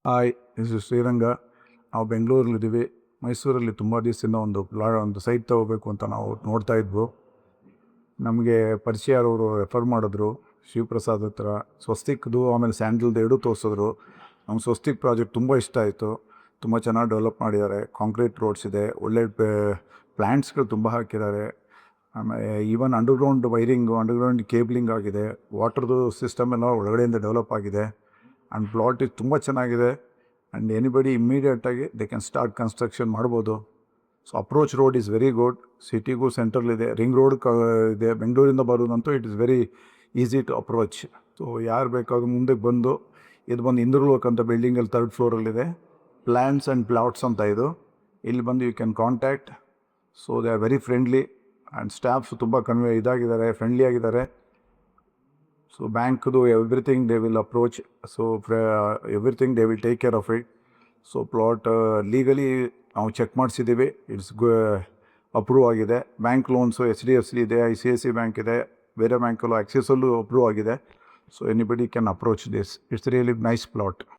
Hi, ಇದು ಶ್ರೀರಂಗ. ನಾವು ಬೆಂಗಳೂರಲ್ಲಿದ್ದೀವಿ. ಮೈಸೂರಲ್ಲಿ ತುಂಬ ದಿವಸದಿಂದ ಒಂದು ಸೈಟ್ ತೊಗೋಬೇಕು ಅಂತ ನಾವು ನೋಡ್ತಾ ಇದ್ವು. ನಮಗೆ ಪರಿಚಯರವರು ರೆಫರ್ ಮಾಡಿದ್ರು ಶಿವಪ್ರಸಾದ್ ಹತ್ರ. ಸ್ವಸ್ತಿಕ್ದು ಆಮೇಲೆ ಸ್ಯಾಂಡಲ್ದು ಎರಡೂ ತೋರಿಸಿದ್ರು. ನಮ್ಗೆ ಸ್ವಸ್ತಿಕ್ ಪ್ರಾಜೆಕ್ಟ್ ತುಂಬ ಇಷ್ಟ ಆಯಿತು. ತುಂಬ ಚೆನ್ನಾಗಿ ಡೆವಲಪ್ ಮಾಡಿದ್ದಾರೆ. ಕಾಂಕ್ರೀಟ್ ರೋಡ್ಸ್ ಇದೆ, ಒಳ್ಳೆ ಪ್ಲ್ಯಾಂಟ್ಸ್ಗಳು ತುಂಬ ಹಾಕಿದ್ದಾರೆ. ಆಮೇಲೆ even underground wiring, underground cabling ಆಗಿದೆ. ವಾಟರ್ದು ಸಿಸ್ಟಮ್ ಎಲ್ಲ ಒಳಗಡೆಯಿಂದ ಡೆವಲಪ್ ಆಗಿದೆ. ಆ್ಯಂಡ್ ಪ್ಲಾಟ್ ಇದು ತುಂಬ ಚೆನ್ನಾಗಿದೆ. ಆ್ಯಂಡ್ ಎನಿಬಡಿ ಇಮ್ಮಿಡಿಯೇಟಾಗಿ ದೇ ಕ್ಯಾನ್ ಸ್ಟಾರ್ಟ್ ಕನ್ಸ್ಟ್ರಕ್ಷನ್ ಮಾಡ್ಬೋದು. So approach road is very good. ಸಿಟಿಗೂ ಸೆಂಟ್ರಲ್ಲಿದೆ, ರಿಂಗ್ ರೋಡ್ ಇದೆ. ಬೆಂಗಳೂರಿಂದ ಬರೋದಂತೂ it is very easy to approach. So ಯಾರು ಬೇಕಾದ್ರೂ ಮುಂದಕ್ಕೆ ಬಂದು ಇದು ಬಂದು ಇಂದ್ರಲೋಕ್ ಅಂತ ಬಿಲ್ಡಿಂಗಲ್ಲಿ 3rd ಫ್ಲೋರಲ್ಲಿದೆ. ಪ್ಲ್ಯಾನ್ಸ್ ಆ್ಯಂಡ್ ಪ್ಲಾಟ್ಸ್ ಅಂತ ಇದು. ಇಲ್ಲಿ ಬಂದು you can contact. So they are very friendly and staffs ತುಂಬ ಇದಾಗಿದ್ದಾರೆ, ಫ್ರೆಂಡ್ಲಿ ಆಗಿದ್ದಾರೆ. ಸೊ ಬ್ಯಾಂಕ್ದು everything they will approach. So everything they will take care of it. So plot legally ನಾವು ಚೆಕ್ ಮಾಡಿಸಿದ್ದೀವಿ. ಇಟ್ಸ್ ಅಪ್ರೂವ್ ಆಗಿದೆ. ಬ್ಯಾಂಕ್ ಲೋನ್ಸು HDFC ಇದೆ, ICICI bank ಇದೆ, ಬೇರೆ ಬ್ಯಾಂಕಲ್ಲೂ ಆಕ್ಸಿಸಲ್ಲೂ approve ಆಗಿದೆ. So anybody can approach this. It's really nice plot.